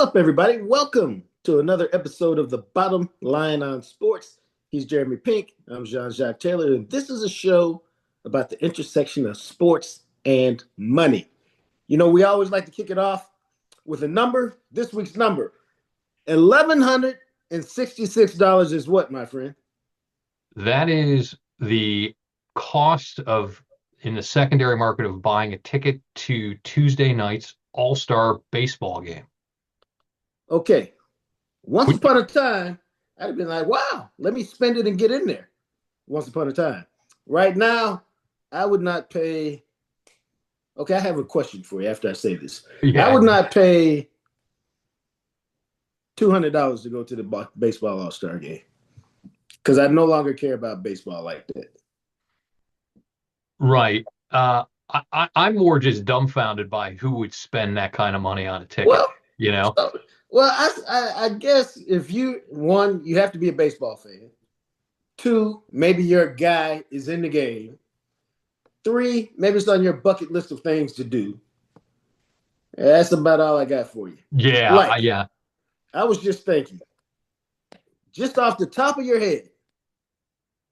up, everybody? Welcome to another episode of The Bottom Line on Sports. He's Jeremy Pink. I'm Jean-Jacques Taylor, and this is a show about the intersection of sports and money. You know, we always like to kick it off with a number. This week's number, $1,166 is what, my friend? That is the cost in the secondary market of buying a ticket to Tuesday night's All-Star baseball game. Okay. Once upon a time, I'd have been like, wow, let me spend it and get in there. Once upon a time. Right now, I would not pay. Okay, I have a question for you after I say this. Yeah. I would not pay $200 to go to the baseball All-Star game because I no longer care about baseball like that. Right. I'm more just dumbfounded by who would spend that kind of money on a ticket, Well, you know? I guess if you have to be a baseball fan. Two, maybe your guy is in the game. Three, maybe it's on your bucket list of things to do. That's about all I got for you. Yeah, yeah. I was just thinking, just off the top of your head,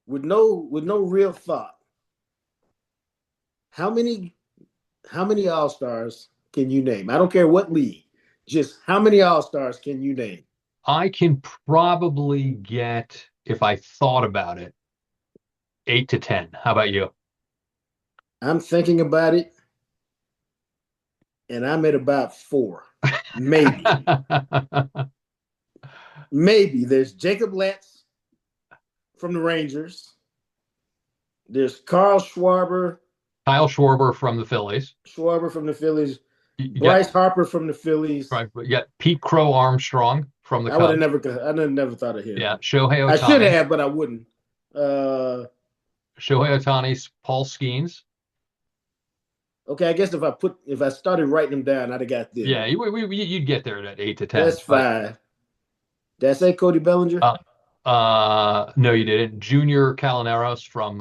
with no real thought, how many All-Stars can you name? I don't care what league. Just how many All-Stars can you name? I can probably get, if I thought about it, 8 to 10. How about you? I'm thinking about it, and I'm at about 4. Maybe. Maybe. There's Jacob Letts from the Rangers. There's Kyle Schwarber from the Phillies. Bryce Harper from the Phillies. Right. Yeah, Pete Crow Armstrong from the Cubs. I would have never thought of him. Yeah, Shohei Ohtani. I should have, but I wouldn't. Shohei Ohtani, Paul Skeens. Okay, I guess if I started writing them down, I'd have got there. Yeah, you'd get there at 8 to 10. That's 5. Did I say Cody Bellinger? No, you didn't. Junior Calaneros from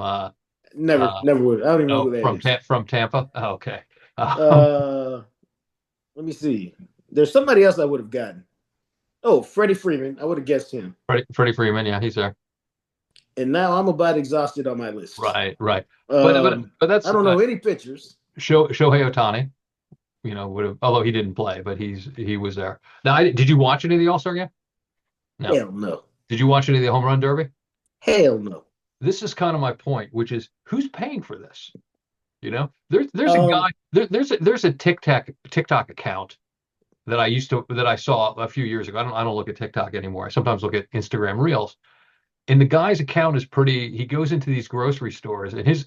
never would. I don't even know who that is. From Tampa. Oh, okay. Let me see. There's somebody else I would have gotten. Oh, Freddie Freeman. I would have guessed him. Freddie Freeman. Yeah, he's there. And now I'm about exhausted on my list. Right. But that's I don't know any pitchers. Shohei Ohtani, would have, although he didn't play, but he was there. Now, did you watch any of the All-Star game? No. Hell no. Did you watch any of the Home Run Derby? Hell no. This is kind of my point, which is who's paying for this? There's a guy, there's a TikTok account that I saw a few years ago. I don't look at TikTok anymore. I sometimes look at Instagram Reels. And the guy's account is he goes into these grocery stores, and his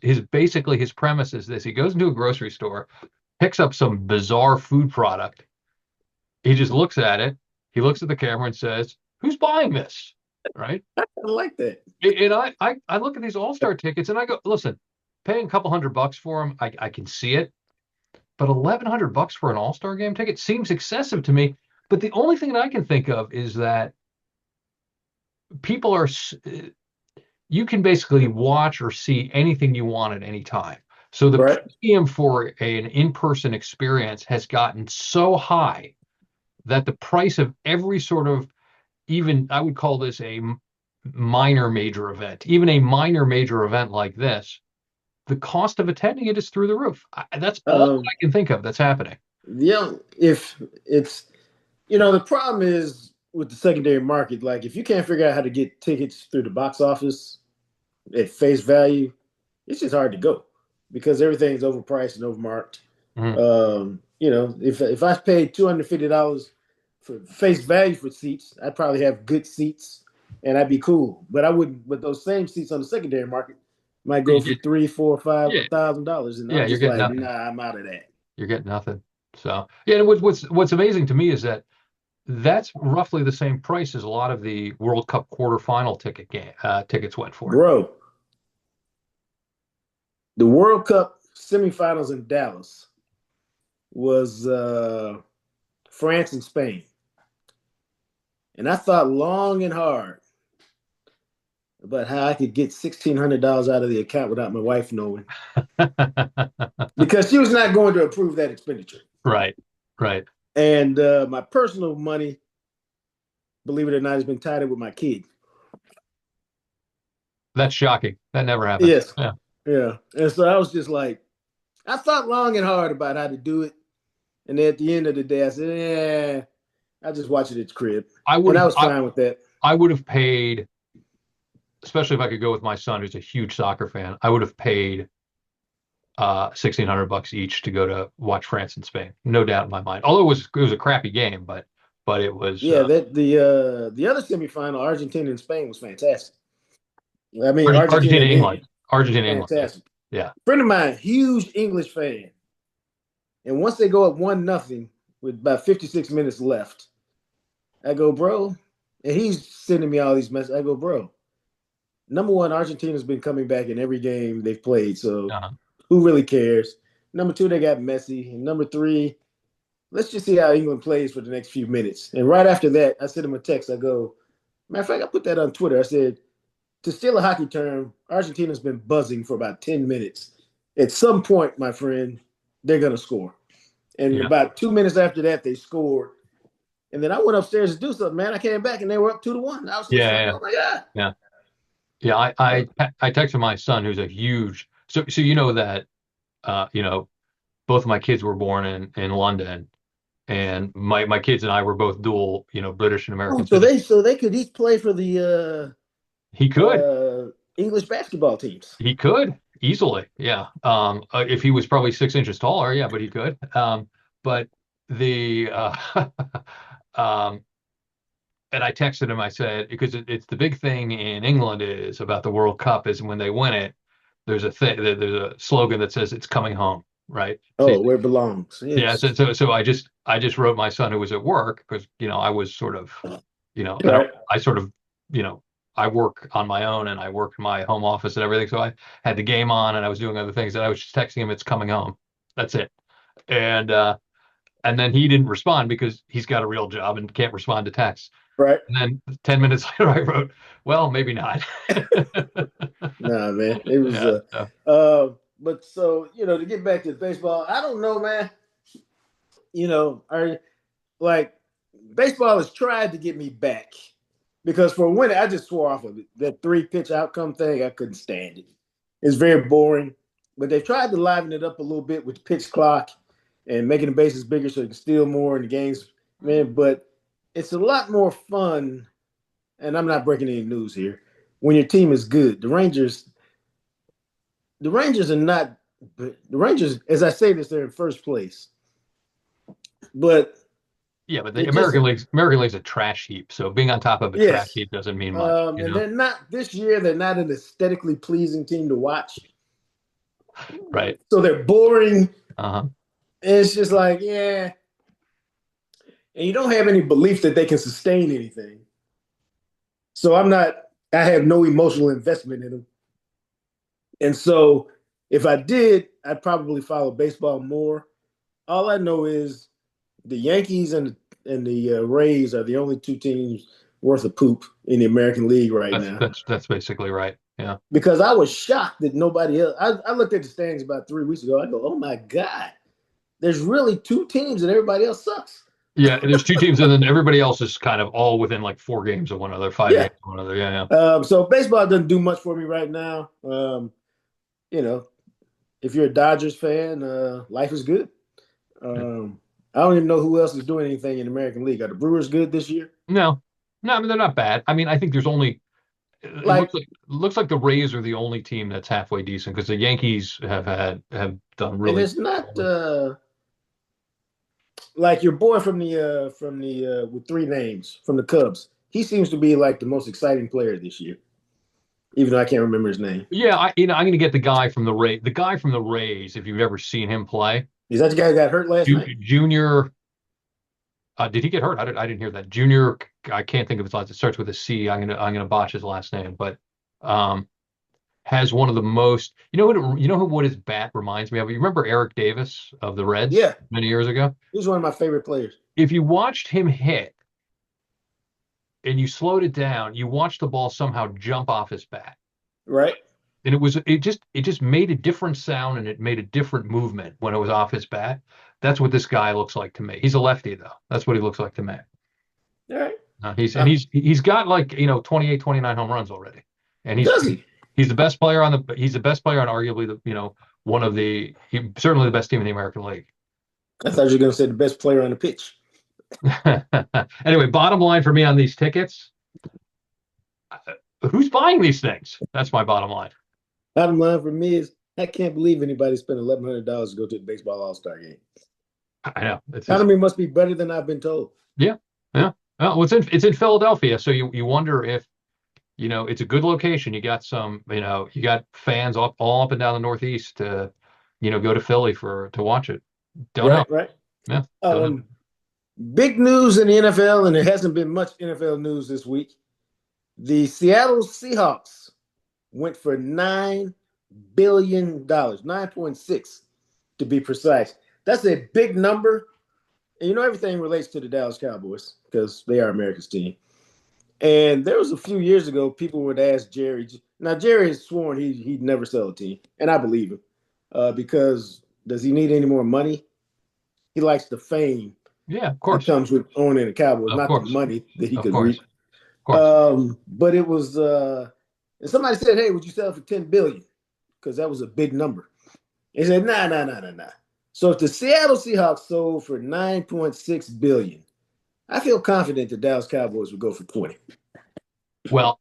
premise is this: he goes into a grocery store, picks up some bizarre food product. He just looks at it. He looks at the camera and says, "Who's buying this?" Right? I like that. And I look at these All-Star tickets and I go, listen, paying a couple $100 for them, I can see it, but $1,100 for an All-Star game ticket seems excessive to me. But the only thing that I can think of is that you can basically watch or see anything you want at any time. So the premium for an in-person experience has gotten so high that the price of every sort of, even I would call this a minor major event, even a minor major event like this, the cost of attending it is through the roof. That's all I can think of that's happening. Yeah, if it's, the problem is with the secondary market, like if you can't figure out how to get tickets through the box office at face value, it's just hard to go because everything's overpriced and overmarked. Mm-hmm. If I paid $250 for face value for seats, I'd probably have good seats and I'd be cool. But I wouldn't. But those same seats on the secondary market might go for $3,000, $4,000, $5,000, and I'm just like, nothing. Nah, I'm out of that. You're getting nothing. So yeah, and what's amazing to me is that's roughly the same price as a lot of the World Cup quarterfinal tickets went for. Bro, the World Cup semifinals in Dallas was France and Spain. And I thought long and hard about how I could get $1,600 out of the account without my wife knowing. Because she was not going to approve that expenditure. Right. And my personal money, believe it or not, has been tied up with my kid. That's shocking. That never happens. Yes. Yeah. Yeah. And so I was just like, I thought long and hard about how to do it. And then at the end of the day, I said, yeah, I'll just watch it at the crib. I would And I have was fine with that. I would have paid, especially if I could go with my son who's a huge soccer fan, I would have paid 1,600 bucks each to go to watch France and Spain. No doubt in my mind. Although it was a crappy game, but it was Yeah, that the other semifinal, Argentina and Spain, was fantastic. I mean, Argentina Argentina and England. England, Argentina England. Yeah. fantastic. Yeah. Friend of mine, huge English fan, and once they go up 1-0 with about 56 minutes left, I go, bro, and he's sending me all these messages. I go, bro, number one, Argentina's been coming back in every game they've played, so Uh-huh. who really cares? Number two, they got Messi, and number three, let's just see how England plays for the next few minutes. And right after that, I sent him a text. I go, matter of fact, I put that on Twitter. I said, to steal a hockey term, Argentina's been buzzing for about 10 minutes. At some point, my friend, they're going to score. And Yeah. about 2 minutes after that, they scored. And then I went upstairs to do something, man. I came back and they were up 2-1. I was just like, Yeah. oh my God. Yeah. Yeah. I texted my son who's a huge so you know that both of my kids were born in London, and my kids and I were both dual, British and Oh, American so citizens. they could each play for the He could. English basketball teams. He could easily, yeah. If he was probably 6 inches taller, yeah, but he could. But the um, and I texted him. I said because it's the big thing in England is about the World Cup is when they win it. There's a slogan that says it's coming home, right? Oh, where it belongs. Yeah. Yes. So I just wrote my son who was at work because I was sort of Right. I sort of you know I work on my own and I work in my home office and everything. So I had the game on and I was doing other things and I was just texting him, "It's coming home." That's it. And and then he didn't respond because he's got a real job and can't respond to texts. Right. And then 10 minutes later, I wrote, "Well, maybe not." Nah, man. It was Yeah. So, but so, to get back to baseball, I don't know, man. Are like baseball has tried to get me back because for a winter, I just swore off of it. That 3 pitch outcome thing, I couldn't stand it. It's very boring. But they've tried to liven it up a little bit with the pitch clock and making the bases bigger so you can steal more in the games, man. But it's a lot more fun, and I'm not breaking any news here, when your team is good. The Rangers are not the Rangers, as I say this, they're in first place. But yeah, but the they just American League's a trash heap. So being on top of a trash yes. heap doesn't mean much, And they're not this year, they're not an aesthetically pleasing team to watch. Right. So they're boring. Uh-huh. And it's just like, yeah. And you don't have any belief that they can sustain anything. So I have no emotional investment in them. And so if I did, I'd probably follow baseball more. All I know is the Yankees and the Rays are the only two teams worth of poop in the American League right That's now. that's that's basically right. Yeah. Because I was shocked that nobody else. I looked at the standings about 3 weeks ago. I go, oh my God, there's really two teams and everybody else sucks. Yeah, and there's two teams, and then everybody else is kind of all within like 4 games of one another, 5 games Yeah. of one another. Yeah, So baseball doesn't do much for me right now. You know, if you're a Dodgers fan, life is good. yeah. I don't even know who else is doing anything in the American League. Are the Brewers good this year? No, no, I mean they're not bad. I mean, I think there's only it Like, looks like the Rays are the only team that's halfway decent because the Yankees have done and really it's not well. like your boy from the with three names from the Cubs. He seems to be like the most exciting player this year, even though I can't remember his name. Yeah, I'm going to get the guy from the Rays. If you've ever seen him play, Is that the guy who got hurt last night? Junior. Did he get hurt? I didn't hear that. Junior, I can't think of his last. It starts with a C. I'm gonna botch his last name, but um, has one of the most. What his bat reminds me of. You remember Eric Davis of the Reds Yeah, many years ago? he's one of my favorite players. If you watched him hit and you slowed it down, you watched the ball somehow jump off his bat. Right? And it just made a different sound and it made a different movement when it was off his bat. That's what this guy looks like to me. He's a lefty though. That's what he looks like to me. All right. He's and Uh, he's got like 28, 29 home runs already, and does he? he's the best player on the he's the best player on arguably the one of the certainly the best team in the American League. I thought you were going to say the best player on the pitch. Anyway, bottom line for me on these tickets, who's buying these things? That's my bottom line. Bottom line for me is I can't believe anybody spent $1,100 to go to the baseball All-Star game. I know it's Economy must be better than I've been told. yeah, yeah. Well, it's in Philadelphia, so you wonder if it's a good location. You got you got fans all up and down the Northeast to go to Philly to watch it. Don't know. Right, right. Yeah, don't know. Big news in the NFL, and there hasn't been much NFL news this week. The Seattle Seahawks went for $9 billion, 9.6 to be precise. That's a big number. And everything relates to the Dallas Cowboys because they are America's team. And there was a few years ago, people would ask Jerry. Now, Jerry has sworn he'd never sell a team, and I believe him because does he need any more money? He likes the fame. Yeah, of course. That comes with owning the Cowboys, Of not course. the money that he Of could course. reap. Of course. But it was, and somebody said, "Hey, would you sell it for $10 billion?" Because that was a big number. He said, "Nah, nah, nah, nah, nah." So if the Seattle Seahawks sold for $9.6 billion, I feel confident the Dallas Cowboys would go for 20. Well,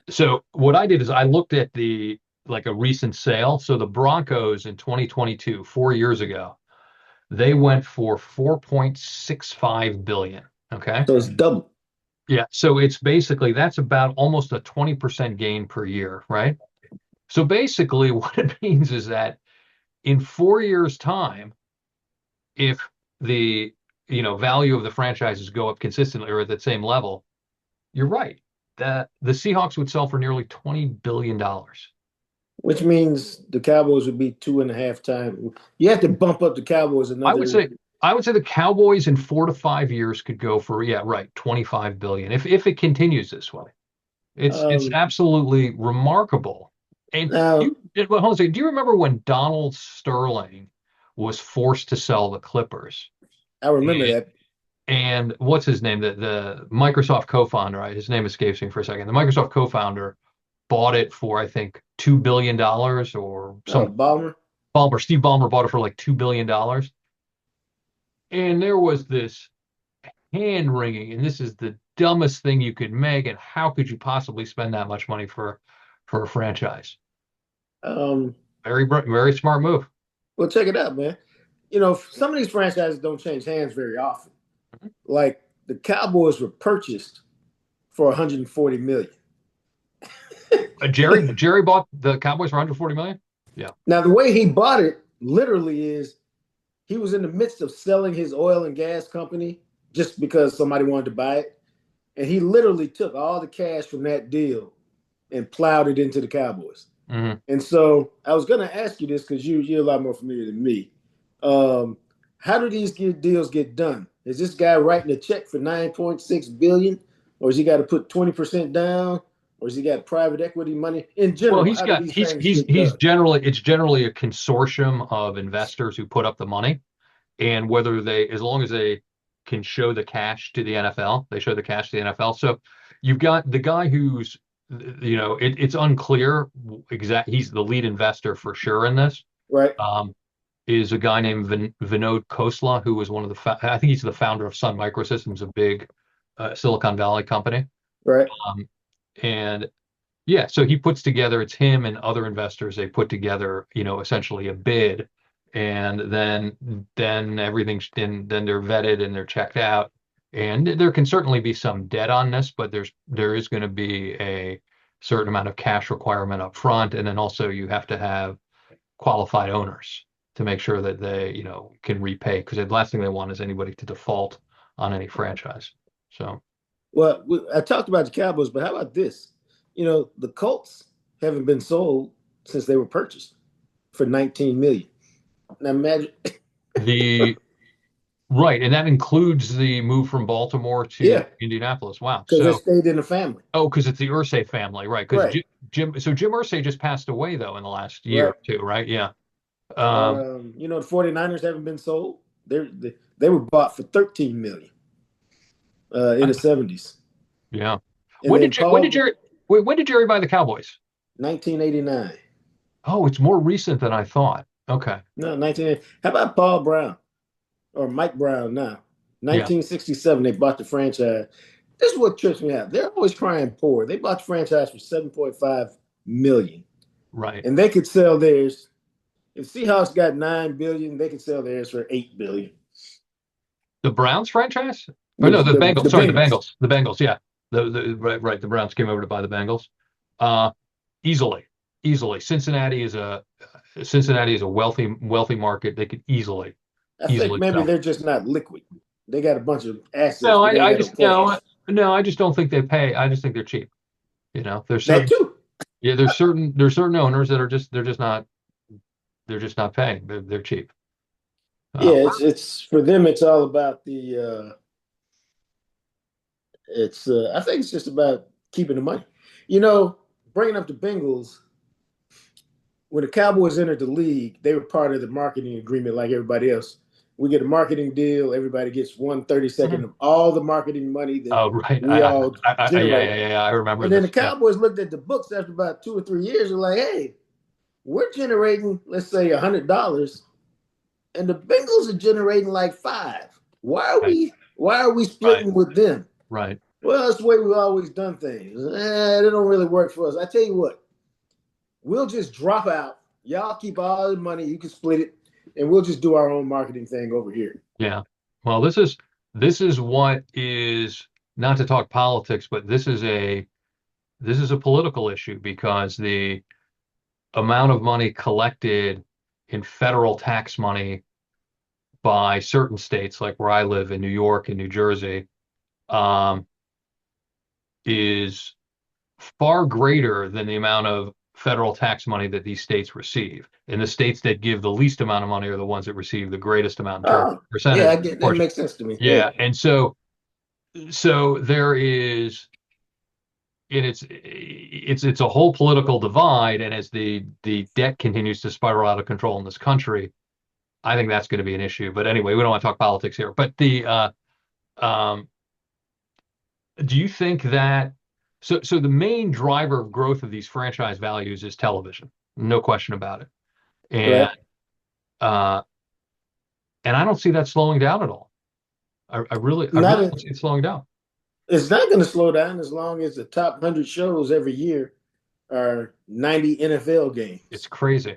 so what I did is I looked at a recent sale. So the Broncos in 2022, 4 years ago, they went for 4.65 billion. Okay. So it's double. Yeah. So it's basically that's about almost a 20% gain per year, right? So basically what it means is that in 4 years' time, if the value of the franchises go up consistently or at the same level, you're right. That the Seahawks would sell for nearly $20 billion. Which means the Cowboys would be 2.5 times. You have to bump up the Cowboys I another. would say I would say the Cowboys in 4 to 5 years could go for 25 billion if it continues this way. It's absolutely remarkable. And Now, hold on a second. Do you remember when Donald Sterling was forced to sell the Clippers? I remember And, that. and what's his name? The Microsoft co-founder, right? His name escapes me for a second. The Microsoft co-founder bought it for, I think, $2 billion or some Ballmer. Steve Ballmer bought it for like $2 billion. And there was this hand wringing, and this is the dumbest thing you could make. And how could you possibly spend that much money for a franchise? Um, Very smart move. well, check it out, man. Some of these franchises don't change hands very often. Like the Cowboys were purchased for 140 million. Jerry bought the Cowboys for 140 million. Yeah. Now the way he bought it literally is he was in the midst of selling his oil and gas company just because somebody wanted to buy it, and he literally took all the cash from that deal and plowed it into the Cowboys. Mm-hmm. And so I was going to ask you this because you're a lot more familiar than me. How do these deals get done? Is this guy writing a check for 9.6 billion, or has he got to put 20% down, or has he got private equity money in general? Well, he's generally it's generally a consortium of investors who put up the money, and whether as long as they can show the cash to the NFL, they show the cash to the NFL. So you've got the guy who's it's unclear he's the lead investor for sure in this. Right. Is a guy named Vinod Khosla, who was one of I think he's the founder of Sun Microsystems, a big Silicon Valley company. Right. And yeah, so he puts together, it's him and other investors, they put together, essentially a bid, and then then they're vetted and they're checked out. And there can certainly be some debt on this, but there is going to be a certain amount of cash requirement up front, and then also you have to have qualified owners to make sure that they, can repay, because the last thing they want is anybody to default on any franchise. So, well, I talked about the Cowboys, but how about this? The Colts haven't been sold since they were purchased for 19 million. Now imagine right, and that includes the move from Baltimore to Indianapolis. Wow. Because they stayed in the family. Oh, because it's the Irsay family, right? Because right. Jim Irsay just passed away though in the last year right? or two, right? Yeah. Um, The 49ers haven't been sold. They were bought for 13 million in the 70s. yeah. And then When did Paul, Jerry buy the Cowboys? 1989. Oh, it's more recent than I thought. Okay. No, 1980. How about Paul Brown or Mike Brown now? Yeah. 1967, they bought the franchise. This is what trips me out. They're always crying poor. They bought the franchise for 7.5 million, Right. and they could sell theirs. If Seahawks got 9 billion, they could sell theirs for 8 billion. The Browns franchise? Or The no, the the, Bengals. the Sorry, the Bengals. Bengals. The Bengals. Yeah. Right. The Browns came over to buy the Bengals. Uh, easily, easily. Cincinnati is a wealthy market. They could I think easily maybe sell. they're just not liquid. They got a bunch of assets, No, but they ain't I got no just no, cash. no. I just don't think they pay. I just think they're cheap. There's That certain too. yeah, there's certain owners that are just they're just not paying. They're cheap. Uh, Yeah, it's for them. It's all about the. It's I think it's just about keeping the money. You know, bringing up the Bengals when the Cowboys entered the league, they were part of the marketing agreement like everybody else. We get a marketing deal. Everybody gets 1/32 of all the marketing money that oh, right. we all Yeah, generate. yeah, yeah. I remember And then the this. Yeah. Cowboys looked at the books after about 2 or 3 years and like, hey, we're generating, let's say, $100, and the Bengals are generating like five. Why are Right. we why are we Right. splitting with them? Right. Well, that's the way we've always done things. They don't really work for us. I tell you what, we'll just drop out. Y'all keep all the money. You can split it, and we'll just do our own marketing thing over here. Yeah. Well, this is what is not to talk politics, but this is a political issue because the amount of money collected in federal tax money by certain states, like where I live in New York and New Jersey, um, is far greater than the amount of federal tax money that these states receive. And the states that give the least amount of money are the ones that receive the greatest amount in terms of Oh, yeah, percentage, I of get that course. makes sense to me. Yeah, Yeah, and so there is, and it's a whole political divide, and as the debt continues to spiral out of control in this country, I think that's going to be an issue. But anyway, we don't want to talk politics here. But um, do you think that so the main driver of growth of these franchise values is television, no question about it, and right. uh, and I don't see that slowing down at all. I really Not don't see it slowing down. It's not going to slow down as long as the top 100 shows every year are 90 NFL It's games. crazy.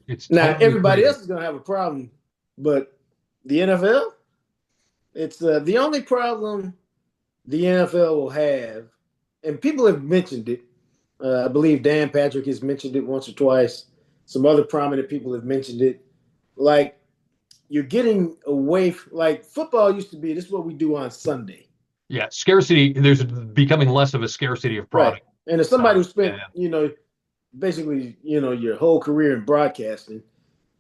It's Now, totally everybody crazy. else is going to have a problem, but the NFL, it's the only problem the NFL will have, and people have mentioned it. I believe Dan Patrick has mentioned it once or twice. Some other prominent people have mentioned it. Like, you're getting away, like football used to be, this is what we do on Sunday. Yeah, scarcity. There's becoming less of a scarcity of Right. product. And as somebody who Yeah, spent, basically, your whole career in broadcasting,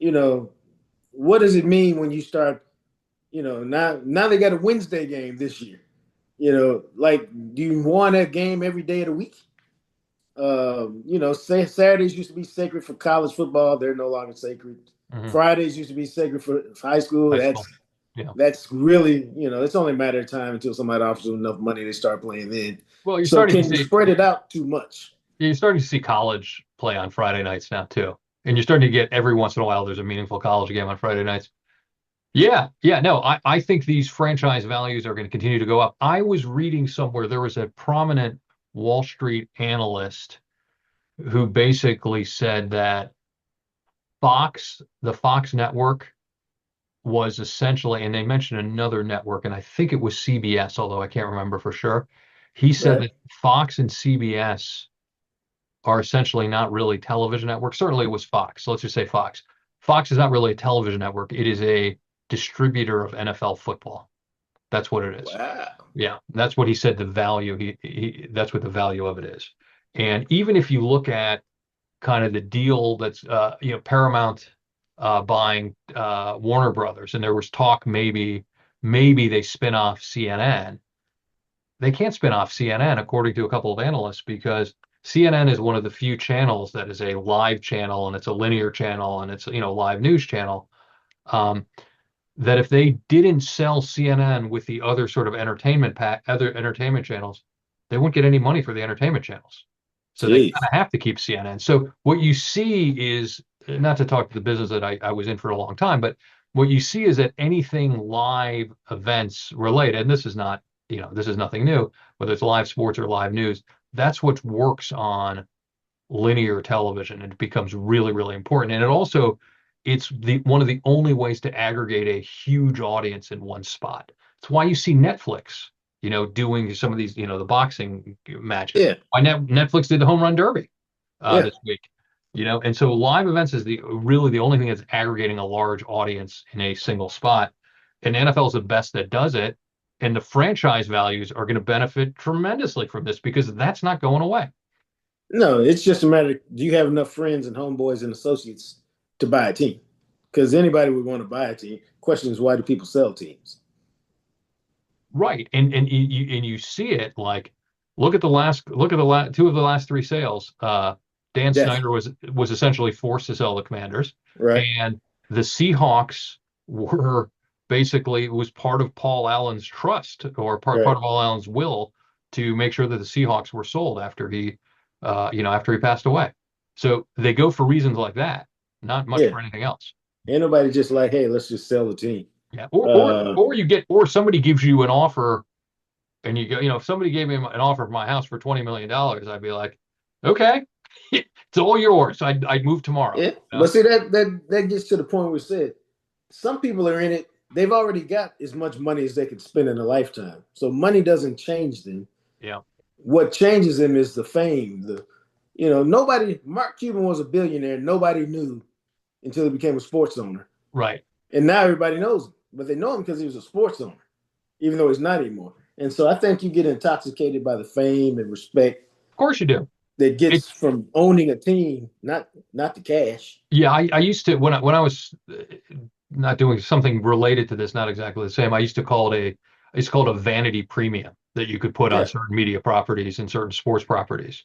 you know, what does it mean when you start, now they got a Wednesday game this year. Like, do you want that game every day of the week? Say Saturdays used to be sacred for college football. They're no longer sacred. hmm. Fridays used to be sacred for high school. High That's school. Yeah. that's really, it's only a matter of time until somebody offers them enough money they start playing then. Well, you're So starting to can you see spread it out too much? you're starting to see college play on Friday nights now too, and you're starting to get every once in a while there's a meaningful college game on Friday nights. Yeah, yeah, no, I think these franchise values are going to continue to go up. I was reading somewhere there was a prominent Wall Street analyst who basically said that the Fox network was essentially, and they mentioned another network, and I think it was CBS, although I can't remember for sure. He said Right. that Fox and CBS are essentially not really television networks. Certainly it was Fox. So let's just say Fox. Fox is not really a television network. It is a distributor of NFL football. That's what it is. Wow. Yeah, that's what he said the value that's what the value of it is. And even if you look at kind of the deal that's Paramount buying Warner Brothers, and there was talk maybe they spin off CNN. They can't spin off CNN according to a couple of analysts because CNN is one of the few channels that is a live channel and it's a linear channel and it's, live news channel. Um, that if they didn't sell CNN with the other sort of other entertainment channels, they wouldn't get any money for the entertainment channels. So they kind Jeez. of have to keep CNN. So what you see is, not to talk to the business that I was in for a long time, but what you see is that anything live events related, and this is not, this is nothing new, whether it's live sports or live news, that's what works on linear television. It becomes really, really important. And it's the one of the only ways to aggregate a huge audience in one spot. It's why you see Netflix, doing some of these, the boxing matches. Yeah. Why Netflix did the home run derby Yeah. this week, and so live events is really the only thing that's aggregating a large audience in a single spot. And the NFL is the best that does it. And the franchise values are going to benefit tremendously from this because that's not going away. No, it's just a matter of, do you have enough friends and homeboys and associates to buy a team? Because anybody would want to buy a team. Question is, why do people sell teams? Right. And you see it like look at the last two of the last three sales. Dan Snyder Definitely. was essentially forced to sell the Commanders, Right. and the Seahawks were basically, it was part of Paul Allen's trust or part Right. of Paul Allen's will to make sure that the Seahawks were sold after he passed away. So they go for reasons like that, not much Yeah. for anything else. Ain't nobody just like, hey, let's just sell the team. Yeah. Or or Uh, or you get or somebody gives you an offer and you go, if somebody gave me an offer for my house for $20 million, I'd be like, okay, it's all yours. I'd move tomorrow. yeah. But see, that gets to the point where we said some people are in it. They've already got as much money as they could spend in a lifetime. So money doesn't change them. Yeah. What changes them is the fame. Nobody. Mark Cuban was a billionaire. Nobody knew until he became a sports owner, Right. and now everybody knows him. But they know him because he was a sports owner, even though he's not anymore. And so I think you get intoxicated by the fame and respect Of course you do. that It gets from owning a team, not the cash. Yeah. I used to when I was not doing something related to this, not exactly the same. I used to call it a vanity premium that you could put on Yeah. certain media properties and certain sports properties.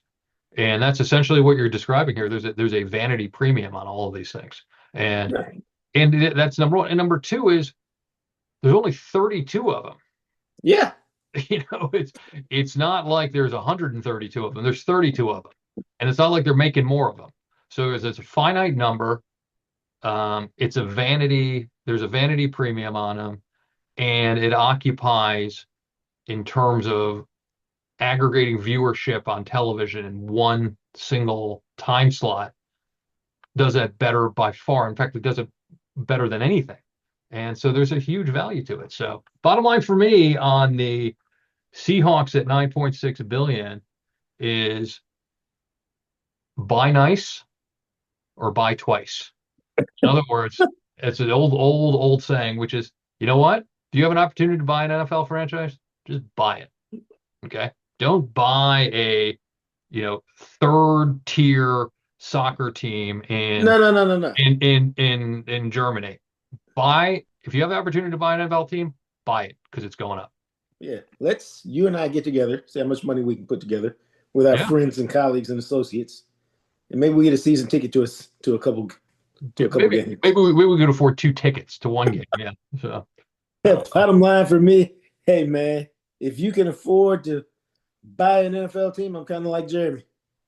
And that's essentially what you're describing here. There's a vanity premium on all of these things. And Right. and that's number one. And number two is there's only 32 of them. Yeah. It's not like there's 132 of them. There's 32 of them, and it's not like they're making more of them. So it's a finite number. It's a vanity. There's a vanity premium on them, and it occupies, in terms of aggregating viewership on television in one single time slot, does that better by far. In fact, it does it better than anything. And so there's a huge value to it. So bottom line for me on the Seahawks at 9.6 billion is buy nice or buy twice. In other words, it's an old saying, which is, you know what? Do you have an opportunity to buy an NFL franchise? Just buy it. Okay. Don't buy a, third tier soccer team No, no, no, no, no. in Germany. If you have the opportunity to buy an NFL team, buy it because it's going up. Yeah. Let's you and I get together, see how much money we can put together with our Yeah. friends and colleagues and associates, and maybe we get a season ticket to a couple Maybe games. we could afford two tickets to one game. Yeah. So Bottom line for me, hey man, if you can afford to buy an NFL team, I'm kind of like Jeremy.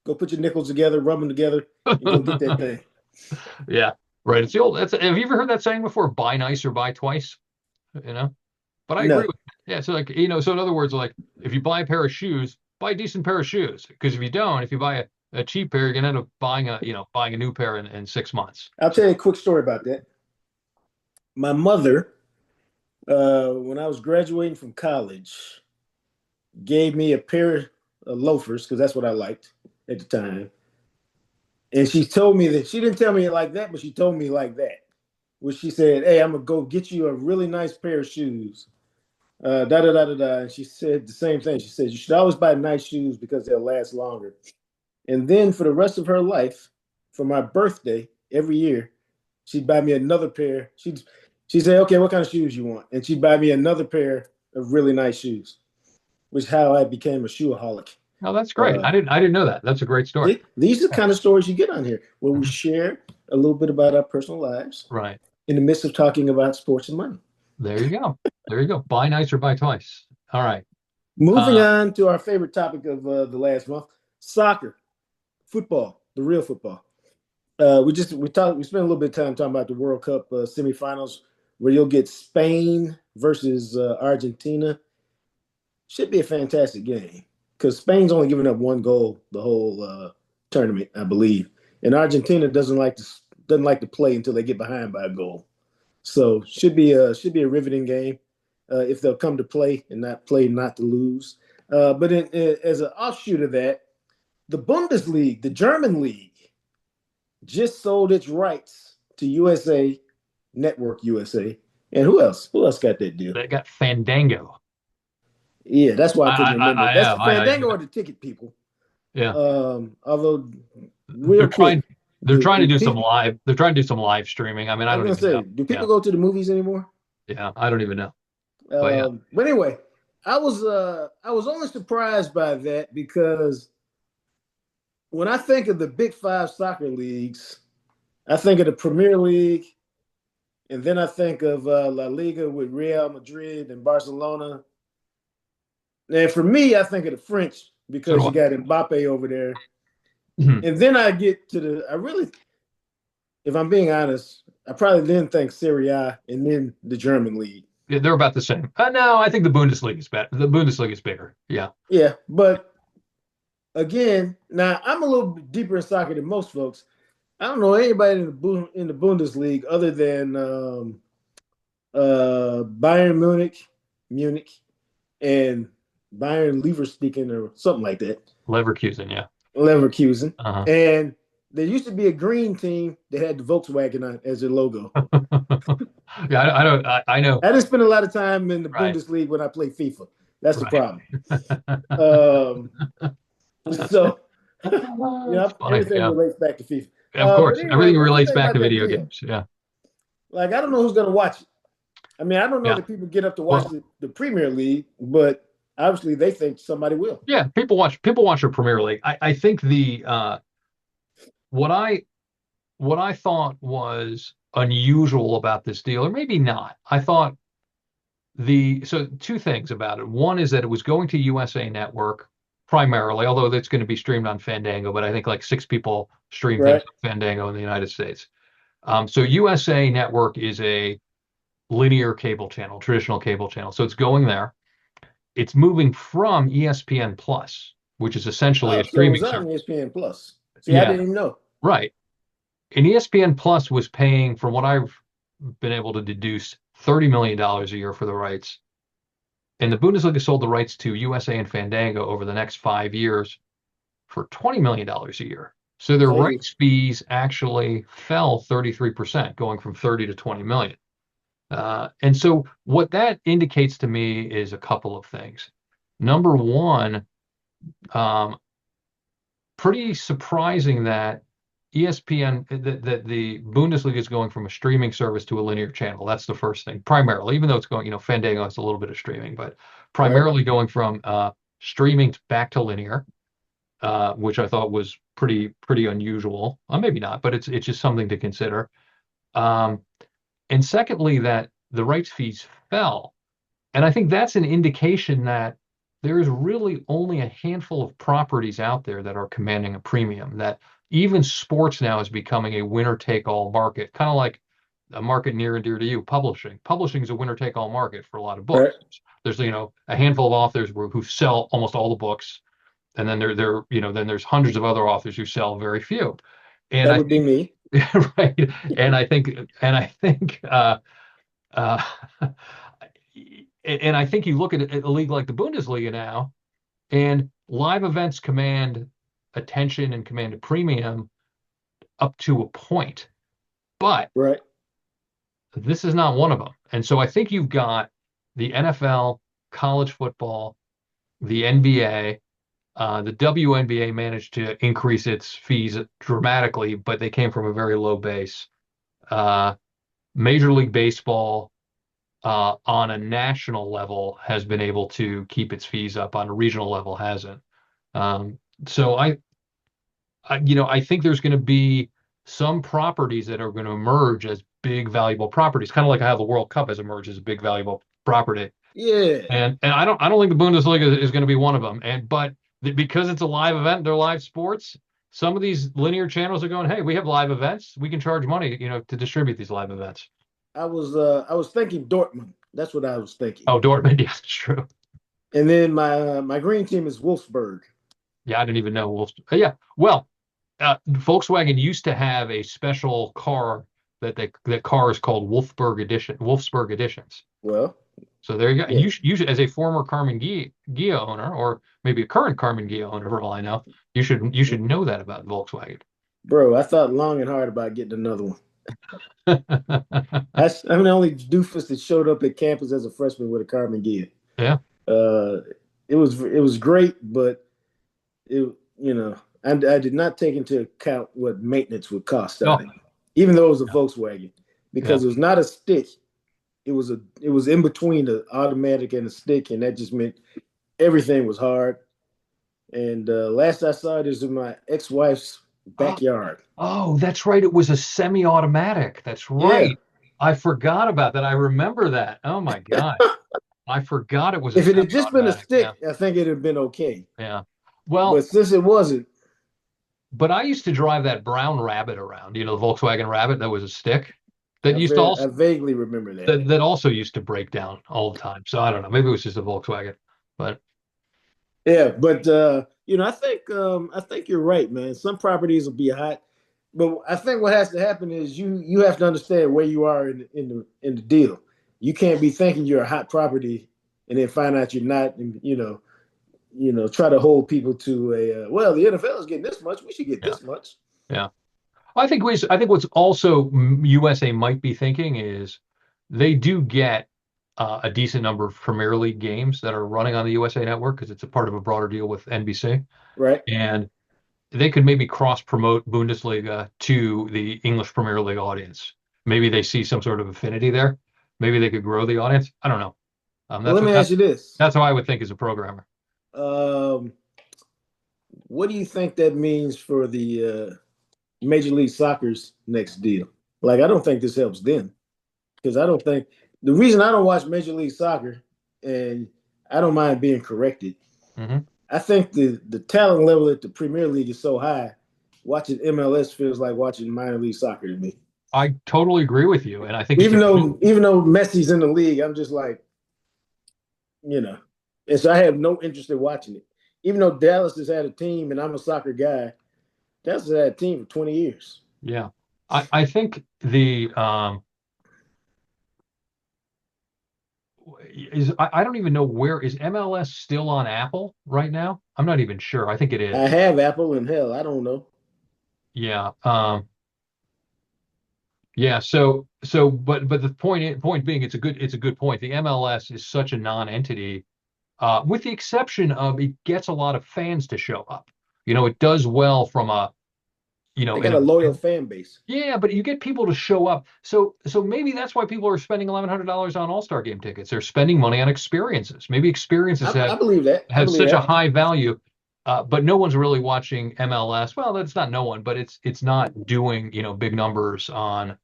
Go put your nickels together, rub them together, and go get that thing. yeah. Right. It's the old. Have you ever heard that saying before? Buy nice or buy twice. You know. But I agree No, with it. Yeah. So like so in other words, like if you buy a pair of shoes, buy a decent pair of shoes. Because if you buy a cheap pair, you're gonna end up buying a new pair in 6 months. I'll tell you a quick story about that. My mother, when I was graduating from college, gave me a pair of loafers because that's what I liked at the time. And she told me that she didn't tell me it like that, but she told me like that. Where she said, "Hey, I'm gonna go get you a really nice pair of shoes." Da da da da da. And she said the same thing. She said you should always buy nice shoes because they'll last longer. And then for the rest of her life, for my birthday every year, she'd buy me another pair. She'd say, "Okay, what kind of shoes you want?" And she'd buy me another pair of really nice shoes, which is how I became a shoeaholic. Oh, that's great. Uh, I didn't know that. That's a great story. these are the Yeah. kind of stories you get on here where we Mhm. share a little bit about our personal lives Right. in the midst of talking about sports and money. There you go. There you go. Buy nice or buy twice. All right. Moving Uh, on to our favorite topic of the last month, soccer, football, the real football. We spent a little bit of time talking about the World Cup semifinals, where you'll get Spain versus Argentina. Should be a fantastic game because Spain's only given up one goal the whole tournament, I believe, and Argentina doesn't like to play until they get behind by a goal. So should be a riveting game if they'll come to play and not play not to lose. As an offshoot of that, the Bundesliga, the German league, just sold its rights to USA Network USA. And who else? Who else got that deal? they got Fandango. Yeah, that's why I couldn't remember. I That's know. the Fandango or the ticket people. Yeah. Although, They're real quick, trying to do do some people? live. They're trying to do some live streaming. I mean, I I was don't gonna even know. say, do Yeah. people go to the movies anymore? Yeah. I don't even know. But yeah. But anyway, I was only surprised by that because when I think of the Big Five soccer leagues, I think of the Premier League, and then I think of La Liga with Real Madrid and Barcelona. And for me, I think of the French So do because you I. got Mbappe over there. Mhm. And then I get to if I'm being honest, I probably then think Serie A and then the German league. Yeah, they're about the same. No, I think the Bundesliga is better. The Bundesliga is bigger. Yeah. Yeah, but again, now I'm a little bit deeper in soccer than most folks. I don't know anybody in the Bundesliga other than Bayern Munich, and Bayern Leverkusen or something like that. Leverkusen. Yeah. Leverkusen, Uh-huh. and there used to be a green team that had the Volkswagen on as their logo. Yeah. I don't. I know. I didn't spend a lot of time in the Right. Bundesliga when I play FIFA. That's the Right. problem. Um, so It's funny. everything Yeah. relates back to FIFA. Of But course. anyway, Everything what do you relates think back to about that video deal? games. Yeah. Like, I don't know who's going to watch it. I mean, I don't know Yeah. that people get up to watch Well, the Premier League, but obviously they think somebody will. yeah. People watch the Premier League. I think the what I what I thought was unusual about this deal, or maybe not. I thought so two things about it. One is that it was going to USA Network primarily, although it's going to be streamed on Fandango, but I think like six people stream things Right. on Fandango in the United States. So USA Network is a linear cable channel, traditional cable channel. So it's going there. It's moving from ESPN Plus, which is essentially a Oh, so it streaming was on service. ESPN Plus. See, I Yeah, didn't even know. right. And ESPN Plus was paying, from what I've been able to deduce, $30 million a year for the rights. And the Bundesliga sold the rights to USA and Fandango over the next 5 years for $20 million a year. So their Hey, rights fees actually fell 33%, going from 30 to 20 million. And so what that indicates to me is a couple of things. Number one, um, pretty surprising that ESPN that the Bundesliga is going from a streaming service to a linear channel. That's the first thing, primarily, even though it's going, Fandango has a little bit of streaming, but right. primarily going from streaming back to linear, which I thought was pretty unusual. Maybe not, but it's just something to consider. Um, and secondly, that the rights fees fell. And I think that's an indication that there is really only a handful of properties out there that are commanding a premium, that even sports now is becoming a winner take all market, kind of like a market near and dear to you, publishing. Publishing is a winner take all market for a lot of Right. books. There's, a handful of authors who sell almost all the books. And then then there's hundreds of other authors who sell very few. And That I would be think, me. right. And I think, uh, and I think you look at a league like the Bundesliga now, and live events command attention and command a premium up to a point. But Right. this is not one of them. And so I think you've got the NFL, college football, the NBA. The WNBA managed to increase its fees dramatically, but they came from a very low base. Uh, Major League Baseball on a national level has been able to keep its fees up. On a regional level, hasn't. Um, so I think there's going to be some properties that are going to emerge as big valuable properties, kind of like how the World Cup has emerged as a big valuable property. Yeah, And I don't think the Bundesliga is going to be one of them. But because it's a live event, they're live sports. Some of these linear channels are going, hey, we have live events. We can charge money, to distribute these live events. I was thinking Dortmund. That's what I was thinking. Oh, Dortmund, yes, it's true. And then my green team is Wolfsburg. Yeah, I didn't even know. Yeah, well, Volkswagen used to have a special car that car is called Wolfsburg Editions. Well, So there you go. And yeah, you should, as a former Carmen Ghia owner, or maybe a current Carmen Ghia owner, for all I know, you should know that about Volkswagen. bro, I thought long and hard about getting another one. I'm the only doofus that showed up at campus as a freshman with a carbon gear. Yeah. Uh, it was great, but I did not take into account what maintenance would cost Oh, on it, even though it was a Volkswagen, yeah. because it was not a stick. It was in between the automatic and the stick, and that just meant everything was hard. And last I saw it is in my ex-wife's Oh, backyard. oh, that's right. It was a semi-automatic. That's Yeah. right. I forgot about that. I remember that. Oh my God. I forgot it was a If it had just been a semi-automatic. Yeah. stick, I think it'd have been okay. Yeah. But Well, since it wasn't, but I used to drive that brown Rabbit around, the Volkswagen Rabbit that was a stick that used to also I vaguely remember that. that also used to break down all the time. So I don't know. Maybe it was just a Volkswagen, but Yeah, but I think you're right, man. Some properties will be hot, but I think what has to happen is you have to understand where you are in the deal. You can't be thinking you're a hot property and then find out you're not, and try to hold people to well, the NFL is getting this much, we should get yeah, this much. yeah. I think what's also USA might be thinking is they do get a decent number of Premier League games that are running on the USA Network because it's a part of a broader deal with NBC, Right? and they could maybe cross promote Bundesliga to the English Premier League audience. Maybe they see some sort of affinity there. Maybe they could grow the audience. I don't know. Well, That's let what me ask that's you this: that's how I would think as a programmer. um, what do you think that means for the Major League Soccer's next deal? Like, I don't think this helps them because I don't think the reason I don't watch Major League Soccer, and I don't mind being corrected. Hmm. I think the talent level at the Premier League is so high. Watching MLS feels like watching minor league soccer to me. I totally agree with you, and I think it's Even a though even though Messi's in the league, I'm just like, you know, and so I have no interest in watching it. Even though Dallas has had a team, and I'm a soccer guy, Dallas has had a team for 20 years. yeah. I think the is I don't even know where is MLS still on Apple right now? I'm not even sure. I think it I is. have Apple, and hell, I don't know. Yeah. Yeah. But the point being, it's a good point. The MLS is such a non-entity, with the exception of it gets a lot of fans to show up. It does well from a They in got a a loyal fan base. yeah, but you get people to show up. So maybe that's why people are spending $1,100 on All-Star game tickets. They're spending money on experiences. Maybe experiences I have believe that. I have believe such a that. high value, but no one's really watching MLS. Well, that's not no one, but it's not doing big numbers on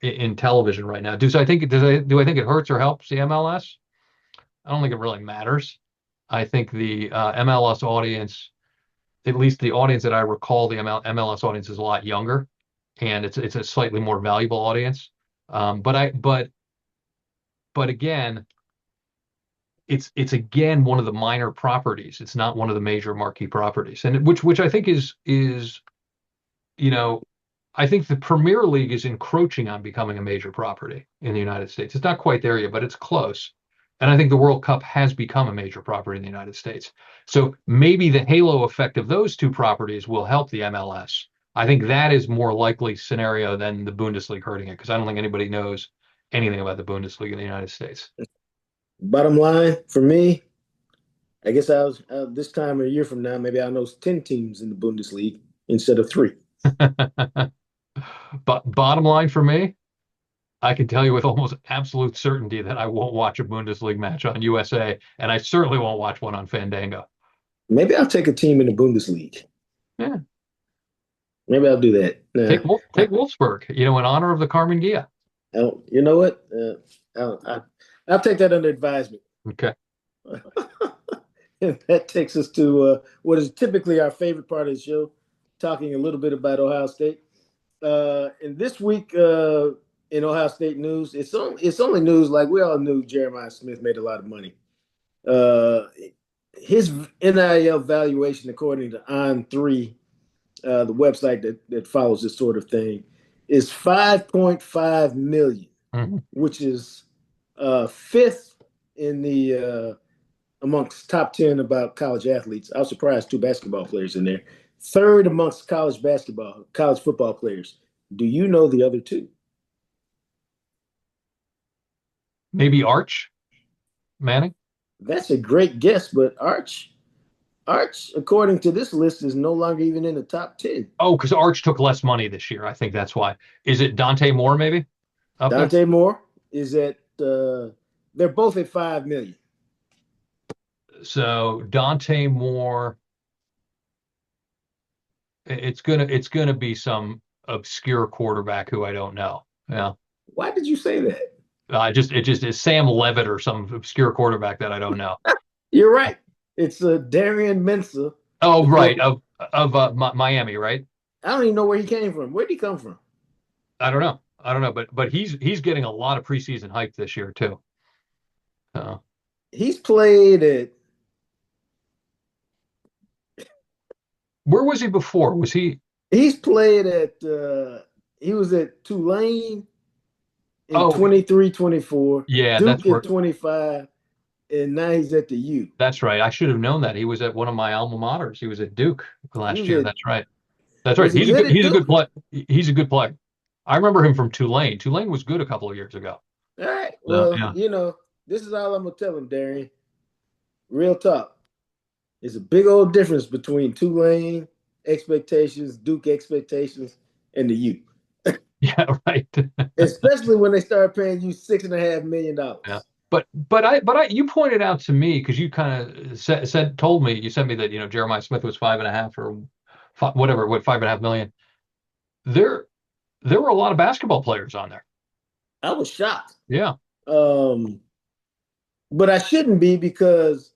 in television right now. Do I think it hurts or helps the MLS? I don't think it really matters. I think the MLS audience, at least the audience that I recall, the MLS audience is a lot younger, and it's a slightly more valuable audience. But again, it's again one of the minor properties. It's not one of the major marquee properties, and which I think is you know I think the Premier League is encroaching on becoming a major property in the United States. It's not quite there yet, but it's close. And I think the World Cup has become a major property in the United States. So maybe the halo effect of those two properties will help the MLS. I think that is more likely scenario than the Bundesliga hurting it because I don't think anybody knows anything about the Bundesliga in the United States. Bottom line for me, I guess this time a year from now, maybe I'll know 10 teams in the Bundesliga instead of three. But bottom line for me, I can tell you with almost absolute certainty that I won't watch a Bundesliga match on USA, and I certainly won't watch one on Fandango. Maybe I'll take a team in the Bundesliga. Yeah. Maybe I'll do that. Take Wolfsburg, in honor of the Carmen Gia. You know what? I'll take that under advisement. Okay. And that takes us to what is typically our favorite part of the show, talking a little bit about Ohio State. And this week in Ohio State news, it's only news like we all knew Jeremiah Smith made a lot of money. Uh, his NIL valuation, according to On3, the website that follows this sort of thing, is 5.5 million, Mm-hmm. which is fifth in the amongst top 10 about college athletes. I was surprised two basketball players in there. Third amongst college football players. Do you know the other two? Maybe Arch Manning. That's a great guess, but Arch, according to this list, is no longer even in the top 10. Oh, because Arch took less money this year. I think that's why. Is it Dante Moore maybe up there? Dante Moore is at they're both at 5 million. So Dante Moore, it's gonna be some obscure quarterback who I don't know. Yeah. Why did you say that? It just is Sam Levitt or some obscure quarterback that I don't know. You're right. It's Darian Mensah. Oh, right, of Miami, right? I don't even know where he came from. Where did he come from? I don't know, but he's getting a lot of preseason hype this year too. Uh, He's played at where was he before? Was he? he's played at he was at Tulane in Oh, 23-24, yeah, Duke in 25, and now he's at the U. that's right. I should have known that. He was at one of my alma maters. He was at Duke He last was year. at That's right. That's right. Was he good at He's a good Duke? play. He's a good player. I remember him from Tulane. Tulane was good a couple of years ago. All right. So Well, yeah, this is all I'm gonna tell him, Darian. Real talk. There's a big old difference between Tulane expectations, Duke expectations, and the U. yeah, right. Especially when they start paying you $6.5 million. Yeah. But you pointed out to me because you kind of told me you sent me that Jeremiah Smith was 5.5 or whatever, what 5.5 million. There there were a lot of basketball players on there. I was shocked. Yeah. Um, but I shouldn't be because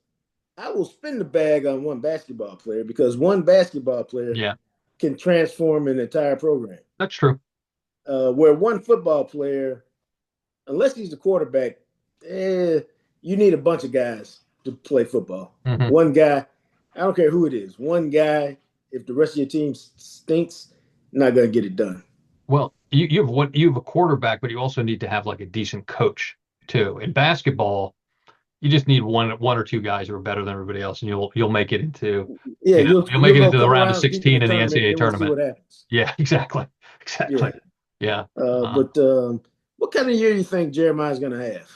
I will spend the bag on one basketball player because one basketball player Yeah. can transform an entire program. That's true. Where one football player, unless he's the quarterback, you need a bunch of guys to play football. Mm-hmm. One guy, I don't care who it is, one guy, if the rest of your team stinks, not going to get it done. Well, you have a quarterback, but you also need to have like a decent coach too. In basketball, you just need one or two guys who are better than everybody else, and you'll make it into you'll make you'll it go a into the couple round of rounds deep in 16 the in the tournament, NCAA then we'll see tournament. what happens. Yeah, exactly. Yeah. Yeah. But what kind of year do you think Jeremiah's going to have?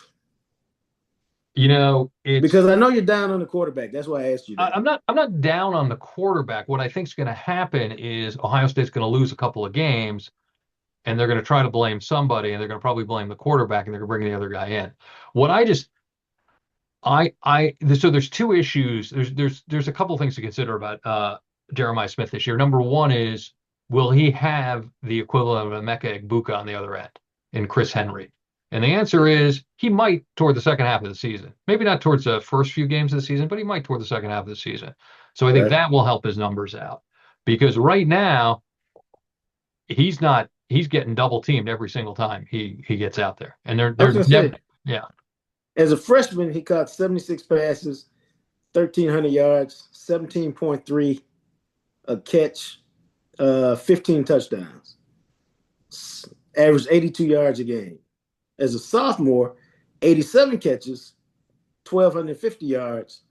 It's Because I know you're down on the quarterback. That's why I asked you that. I'm not down on the quarterback. What I think is going to happen is Ohio State's going to lose a couple of games, and they're going to try to blame somebody, and they're going to probably blame the quarterback, and they're going to bring the other guy in. What I just so there's two issues. There's a couple of things to consider about Jeremiah Smith this year. Number one is, will he have the equivalent of Emeka Egbuka on the other end in Chris Henry? And the answer is he might toward the second half of the season. Maybe not towards the first few games of the season, but he might toward the second half of the season. So I think that will help his numbers out. Because right now, he's getting double teamed every single time he gets out there. And they're never, yeah. As a freshman, he caught 76 passes, 1,300 yards, 17.3 a catch, 15 touchdowns, averaged 82 yards a game. As a sophomore, 87 catches, 1,250 yards,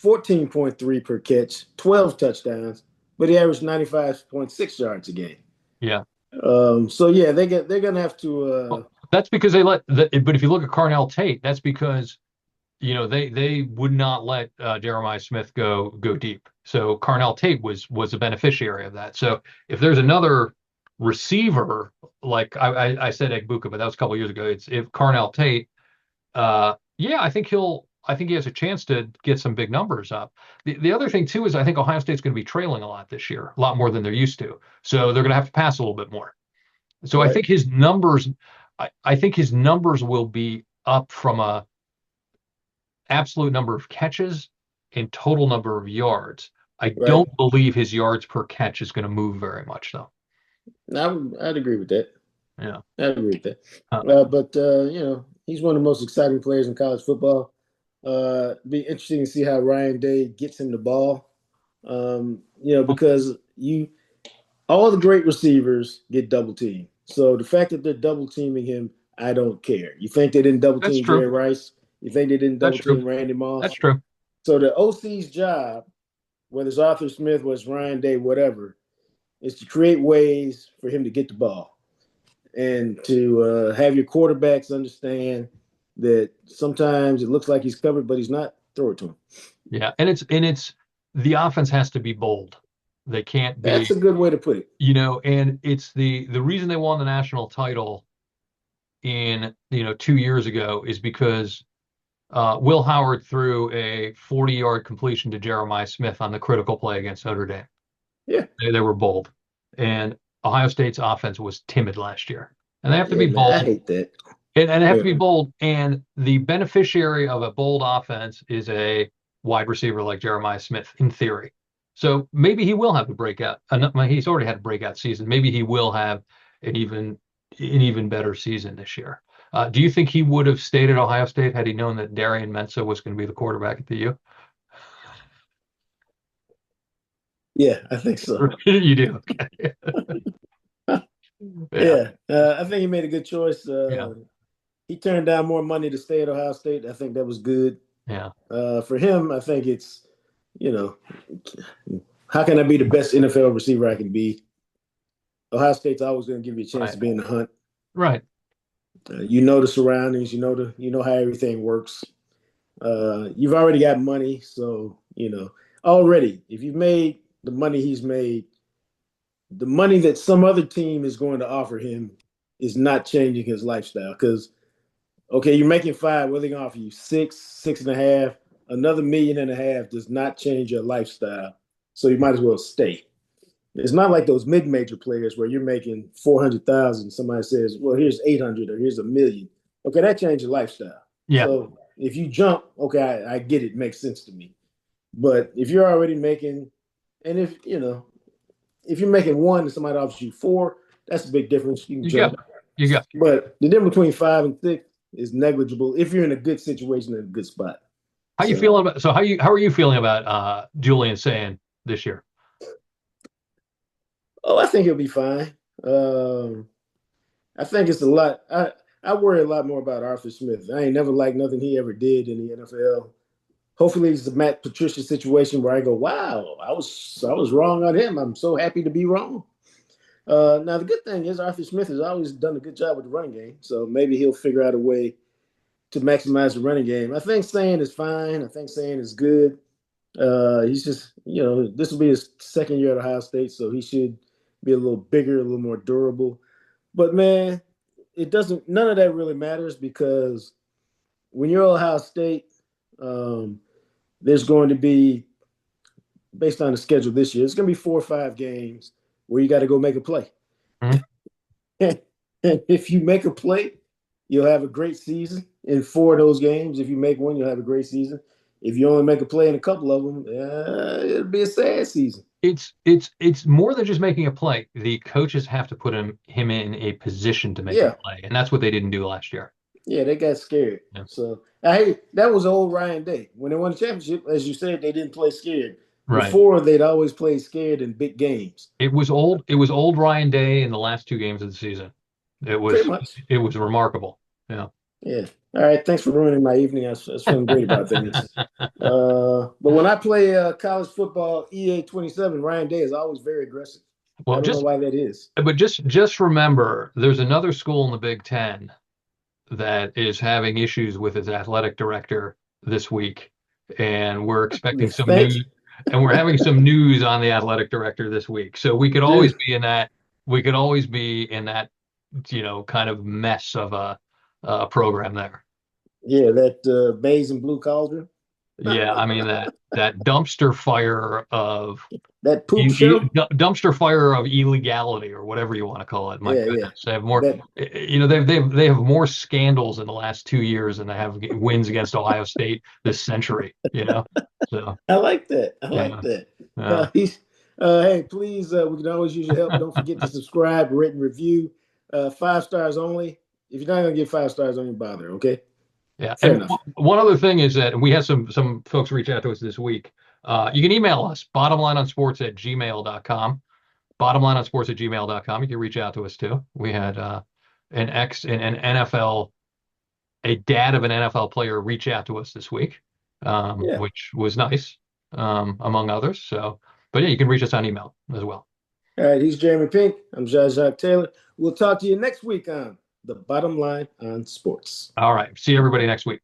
14.3 per catch, 12 touchdowns, but he averaged 95.6 yards a game. Yeah. So yeah, they're gonna have to. That's because they let. But if you look at Carnell Tate, that's because they would not let Jeremiah Smith go deep. So Carnell Tate was a beneficiary of that. So if there's another receiver, like I said Egbuka, but that was a couple of years ago. If Carnell Tate, yeah, I think I think he has a chance to get some big numbers up. The other thing too is I think Ohio State's going to be trailing a lot this year, a lot more than they're used to. So they're going to have to pass a little bit more. So I Right. think his numbers, I think his numbers will be up from a absolute number of catches and total number of yards. I Right. don't believe his yards per catch is going to move very much though. I'd agree with that. Yeah. I agree with that. Uh, But he's one of the most exciting players in college football. Be interesting to see how Ryan Day gets him the ball. Because you all the great receivers get double teamed. So the fact that they're double teaming him, I don't care. You think they didn't double that's team true. Jerry Rice? You think they didn't That's double true. team Randy That's Moss? true. So the OC's job, whether it's Arthur Smith, whether it's Ryan Day, whatever, is to create ways for him to get the ball and to have your quarterbacks understand that sometimes it looks like he's covered, but he's not. Throw it to him. Yeah. And it's the offense has to be bold. They can't That's be, a good way to put it. and it's the reason they won the national title in 2 years ago is because Will Howard threw a 40-yard completion to Jeremiah Smith on the critical play against Notre Dame. Yeah. They were bold, and Ohio State's offense was timid last year, and they have to Yeah, be man. I bold, hate that. and they have to Yeah. be bold. And the beneficiary of a bold offense is a wide receiver like Jeremiah Smith, in theory. So maybe he will have a breakout. He's already had a breakout season. Maybe he will have an even better season this year. Do you think he would have stayed at Ohio State had he known that Darian Mensah was going to be the quarterback at the U? Yeah, I think so. You do. Okay. Yeah. Yeah, I think he made a good choice. Yeah. He turned down more money to stay at Ohio State. I think that was good. Yeah. For him, I think it's, you know, how can I be the best NFL receiver I can be? Ohio State's always going to give you a chance Right. to be in the hunt. Right. You know the surroundings. You know how everything works. You've already got money, so already if you've made the money he's made, the money that some other team is going to offer him is not changing his lifestyle. Because okay, you're making five, what are they gonna offer you? Six, 6.5, another 1.5 million does not change your lifestyle. So you might as well stay. It's not like those mid-major players where you're making 400,000. Somebody says, "Well, here's 800 or here's 1 million." Okay, that changed your lifestyle. Yeah. So if you jump, okay, I get it, makes sense to me. But if you're already making, and if you're making one and somebody offers you four, that's a big difference. You can You go. jump. You go. But the difference between 5 and 6 is negligible if you're in a good situation in a good spot. How you So, feeling about? So how are you feeling about Julian saying this year? I think he'll be fine. Um, I think it's a lot. I worry a lot more about Arthur Smith. I ain't never liked nothing he ever did in the NFL. Hopefully, it's the Matt Patricia situation where I go, "Wow, I was wrong on him. I'm so happy to be wrong." Now the good thing is Arthur Smith has always done a good job with the running game, so maybe he'll figure out a way to maximize the running game. I think Saying is fine. I think Saying is good. He's just, this will be his second year at Ohio State, so he should be a little bigger, a little more durable. But man, it doesn't. None of that really matters because when you're Ohio State, um, there's going to be, based on the schedule this year, it's going to be 4 or 5 games where you got to go make a play. Mhm. And if you make a play, you'll have a great season. In 4 of those games, if you make one, you'll have a great season. If you only make a play in a couple of them, it'll be a sad season. It's more than just making a play. The coaches have to put him in a position to make a Yeah, play, and that's what they didn't do last year. yeah, they got scared. Yeah. So hey, that was old Ryan Day. When they won the championship, as you said, they didn't play scared. Right. Before, they'd always played scared in big games. It was old. It was old Ryan Day in the last 2 games of the season. It Pretty was much. it was remarkable. Yeah. Yeah. All right. Thanks for ruining my evening. I was feeling great about things. But when I play college football, EA 27, Ryan Day is always very aggressive. I Well, don't know why that is. just remember, there's another school in the Big Ten that is having issues with its athletic director this week, and we're You expecting some think, news, and we're having some news on the athletic director this week. So we could always dude? be in that. We could always be in that, kind of mess of a program there. Yeah, that maize and blue cauldron. Yeah, I mean that dumpster fire of That poop show. dumpster fire of illegality or whatever you want to call it. My Yeah, yeah. goodness, they have more. That They have more scandals in the last 2 years than they have wins against Ohio State this century. So I like that. I like yeah, that. yeah, He's hey, please, we can always use your help. Don't forget to subscribe, rate, and review. 5 stars only. If you're not gonna get 5 stars, don't even bother. Okay, yeah. fair And enough. one other thing is that we had some folks reach out to us this week. You can email us bottomlineonsports@gmail.com. Bottomlineonsports@gmail.com. You can reach out to us too. We had an NFL, a dad of an NFL player reach out to us this week, Yeah. which was nice, among others. So, but yeah, you can reach us on email as well. All right. He's Jeremy Pink. I'm Jacques Taylor. We'll talk to you next week on the Bottom Line on Sports. All right. See everybody next week.